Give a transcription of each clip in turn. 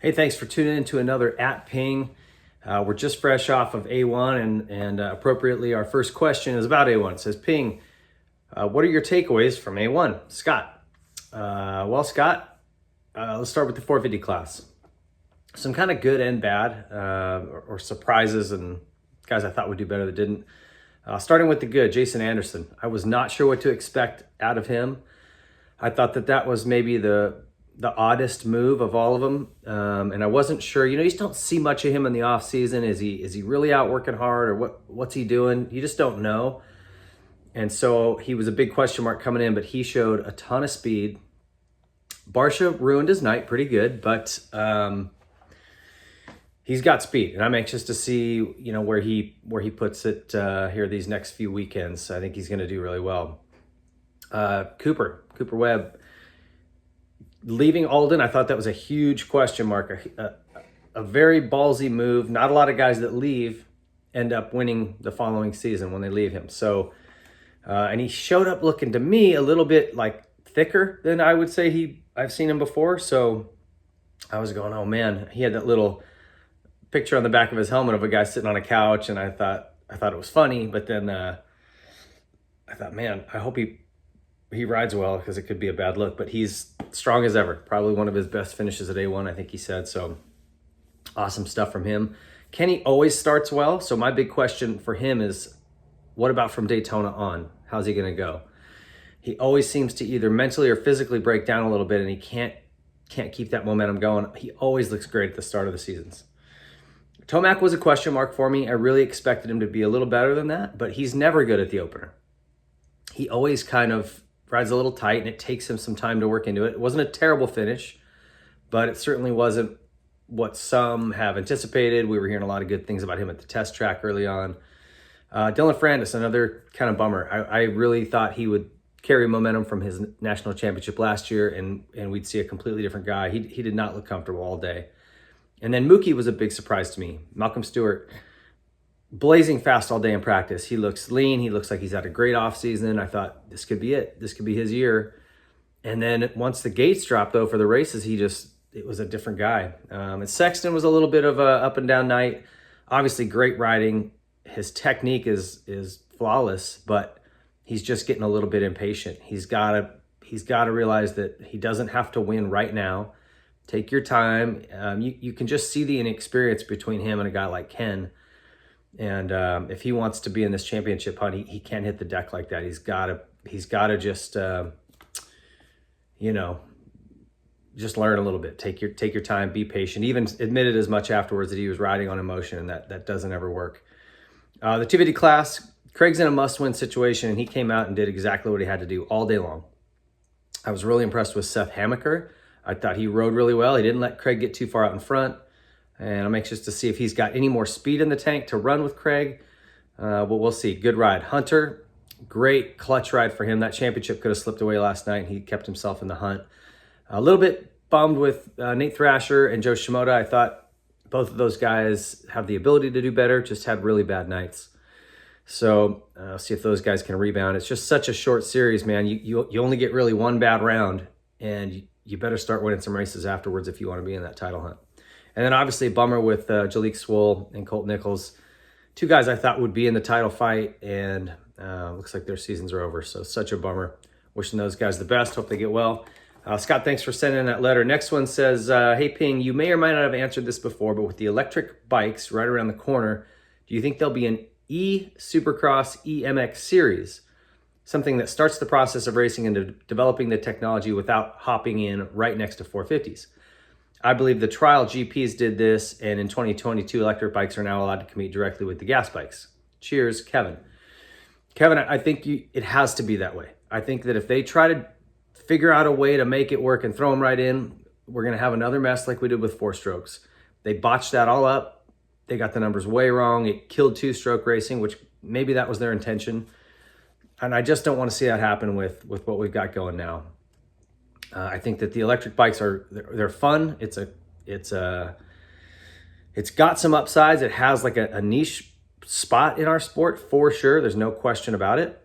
Hey, thanks for tuning in to another at Ping. We're just fresh off of A1 and appropriately our first question is about A1. It says, Ping, what are your takeaways from A1? Scott. Scott, let's start with the 450 class. Some kind of good and bad or surprises and guys I thought would do better that didn't. Starting with the good, Jason Anderson. I was not sure what to expect out of him. I thought that was maybe the oddest move of all of them. And I wasn't sure, you just don't see much of him in the off season. Is he really out working hard or what's he doing? You just don't know. And so he was a big question mark coming in, but he showed a ton of speed. Barsha ruined his night pretty good, but he's got speed, and I'm anxious to see, where he puts it here these next few weekends. I think he's going to do really well. Cooper Webb, leaving Alden, I thought that was a huge question mark. A very ballsy move. Not a lot of guys that leave end up winning the following season when they leave him. So, and he showed up looking to me a little bit like thicker than I would say I've seen him before. So I was going, oh man, he had that little picture on the back of his helmet of a guy sitting on a couch, and I thought it was funny, but then I thought, man, I hope he rides well because it could be a bad look. But he's strong as ever. Probably one of his best finishes at A1, I think he said. So awesome stuff from him. Kenny always starts well. So my big question for him is, what about from Daytona on? How's he going to go? He always seems to either mentally or physically break down a little bit, and he can't keep that momentum going. He always looks great at the start of the seasons. Tomac was a question mark for me. I really expected him to be a little better than that, but he's never good at the opener. He always kind of rides a little tight, and it takes him some time to work into it. It wasn't a terrible finish, but it certainly wasn't what some have anticipated. We were hearing a lot of good things about him at the test track early on. Dylan Ferrandis, another kind of bummer. I really thought he would carry momentum from his national championship last year, and we'd see a completely different guy. He did not look comfortable all day. And then Mookie was a big surprise to me. Malcolm Stewart, blazing fast all day in practice. He looks lean. He looks like he's had a great offseason. I thought this could be it. This could be his year. And then once the gates dropped, though, for the races, it was a different guy. And Sexton was a little bit of a up and down night. Obviously, great riding. His technique is flawless, but he's just getting a little bit impatient. He's got to realize that he doesn't have to win right now. Take your time. You can just see the inexperience between him and a guy like Ken. And if he wants to be in this championship hunt, he can't hit the deck like that. He's got to just just learn a little bit. Take your time. Be patient. Even admitted as much afterwards that he was riding on emotion, and that doesn't ever work. The 250 class, Craig's in a must-win situation, and he came out and did exactly what he had to do all day long. I was really impressed with Seth Hamaker. I thought he rode really well. He didn't let Craig get too far out in front. And I'm anxious to see if he's got any more speed in the tank to run with Craig. But we'll see. Good ride. Hunter, great clutch ride for him. That championship could have slipped away last night, and he kept himself in the hunt. A little bit bummed with Nate Thrasher and Joe Shimoda. I thought both of those guys have the ability to do better, just had really bad nights. So see if those guys can rebound. It's just such a short series, man. You only get really one bad round, and you better start winning some races afterwards if you want to be in that title hunt. And then obviously a bummer with Jalik Swoll and Colt Nichols. Two guys I thought would be in the title fight, and looks like their seasons are over. So such a bummer. Wishing those guys the best. Hope they get well. Scott, thanks for sending in that letter. Next one says, hey, Ping, you may or might not have answered this before, but with the electric bikes right around the corner, do you think there'll be an Supercross EMX series? Something that starts the process of racing into developing the technology without hopping in right next to 450s. I believe the trial GPs did this, and in 2022, electric bikes are now allowed to compete directly with the gas bikes. Cheers, Kevin. Kevin, I think it has to be that way. I think that if they try to figure out a way to make it work and throw them right in, we're going to have another mess like we did with 4-strokes. They botched that all up. They got the numbers way wrong. It killed 2-stroke racing, which maybe that was their intention. And I just don't want to see that happen with what we've got going now. I think that the electric bikes they're fun. It's got some upsides. It has like a niche spot in our sport for sure. There's no question about it.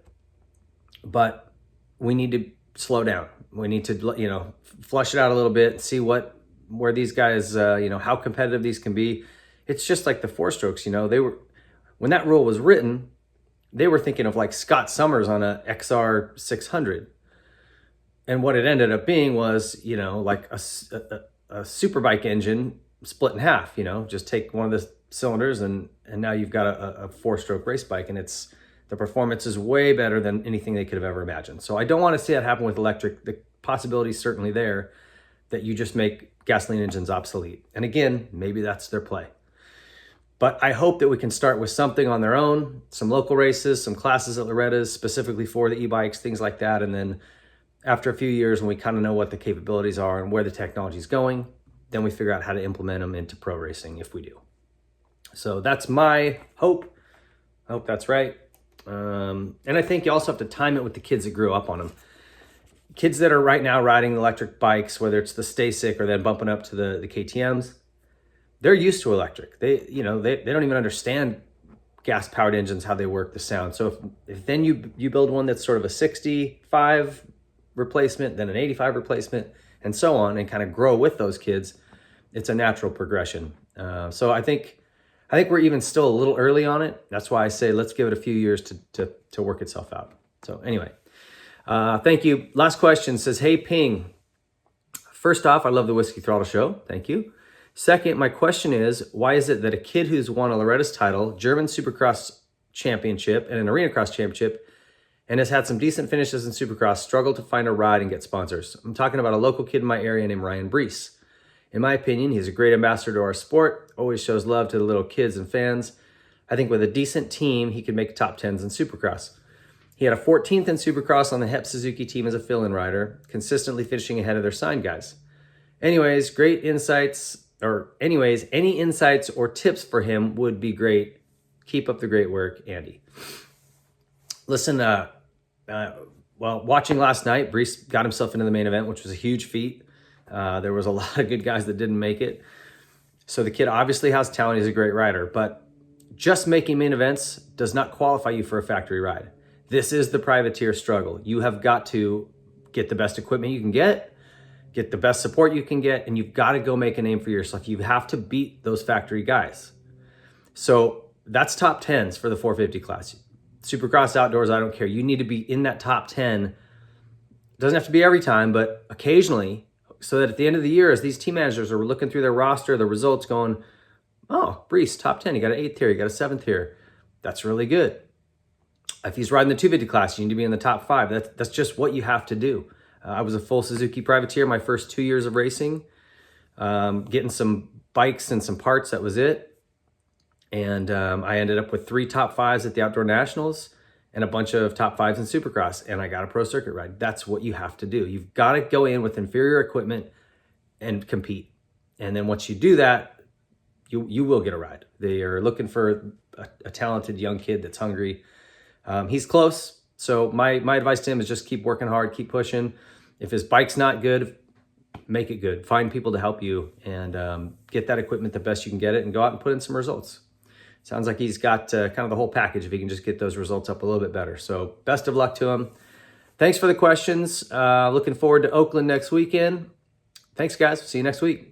But we need to slow down. We need to, flush it out a little bit, see what where these guys, how competitive these can be. It's just like the four strokes, when that rule was written, they were thinking of like Scott Summers on a XR 600. And what it ended up being was, like a superbike engine split in half, just take one of the cylinders and now you've got a four-stroke race bike, and the performance is way better than anything they could have ever imagined. So I don't want to see that happen with electric. The possibility is certainly there that you just make gasoline engines obsolete. And again, maybe that's their play. But I hope that we can start with something on their own, some local races, some classes at Loretta's specifically for the e-bikes, things like that. And then after a few years, when we kind of know what the capabilities are and where the technology is going, then we figure out how to implement them into pro racing if we do. So that's my hope. I hope that's right. And I think you also have to time it with the kids that grew up on them. Kids that are right now riding electric bikes, whether it's the Stasic or then bumping up to the KTMs, they're used to electric. They don't even understand gas-powered engines, how they work, the sound. So if then you build one that's sort of a 65 replacement, then an 85 replacement, and so on, and kind of grow with those kids, it's a natural progression. So I think we're even still a little early on it. That's why I say let's give it a few years to work itself out. So anyway, thank you. Last question says, hey, Ping. First off, I love the Whiskey Throttle Show. Thank you. Second, my question is, why is it that a kid who's won a Loretta's title, German Supercross Championship, and an Arena Cross Championship, and has had some decent finishes in Supercross, struggle to find a ride and get sponsors? I'm talking about a local kid in my area named Ryan Brees. In my opinion, he's a great ambassador to our sport, always shows love to the little kids and fans. I think with a decent team, he could make top 10s in Supercross. He had a 14th in Supercross on the HEP Suzuki team as a fill-in rider, consistently finishing ahead of their signed guys. Any insights or tips for him would be great. Keep up the great work, Andy. Listen, watching last night, Brees got himself into the main event, which was a huge feat. There was a lot of good guys that didn't make it. So the kid obviously has talent. He's a great rider, but just making main events does not qualify you for a factory ride. This is the privateer struggle. You have got to get the best equipment you can get the best support you can get, and you've got to go make a name for yourself. You have to beat those factory guys. So that's top 10s for the 450 class. Supercross outdoors, I don't care. You need to be in that top 10. Doesn't have to be every time, but occasionally, so that at the end of the year, as these team managers are looking through their roster, the results going, oh, Brees, top 10, you got an 8th here, you got a 7th here. That's really good. If he's riding the 250 class, you need to be in the top 5. That's just what you have to do. I was a full Suzuki privateer my first 2 years of racing, getting some bikes and some parts, that was it. And I ended up with 3 top 5s at the Outdoor Nationals and a bunch of top 5s in Supercross, and I got a pro circuit ride. That's what you have to do. You've got to go in with inferior equipment and compete. And then once you do that, you will get a ride. They are looking for a talented young kid that's hungry. He's close. So my advice to him is just keep working hard, keep pushing. If his bike's not good, make it good. Find people to help you and get that equipment the best you can get it and go out and put in some results. Sounds like he's got kind of the whole package if he can just get those results up a little bit better. So best of luck to him. Thanks for the questions. Looking forward to Oakland next weekend. Thanks, guys. See you next week.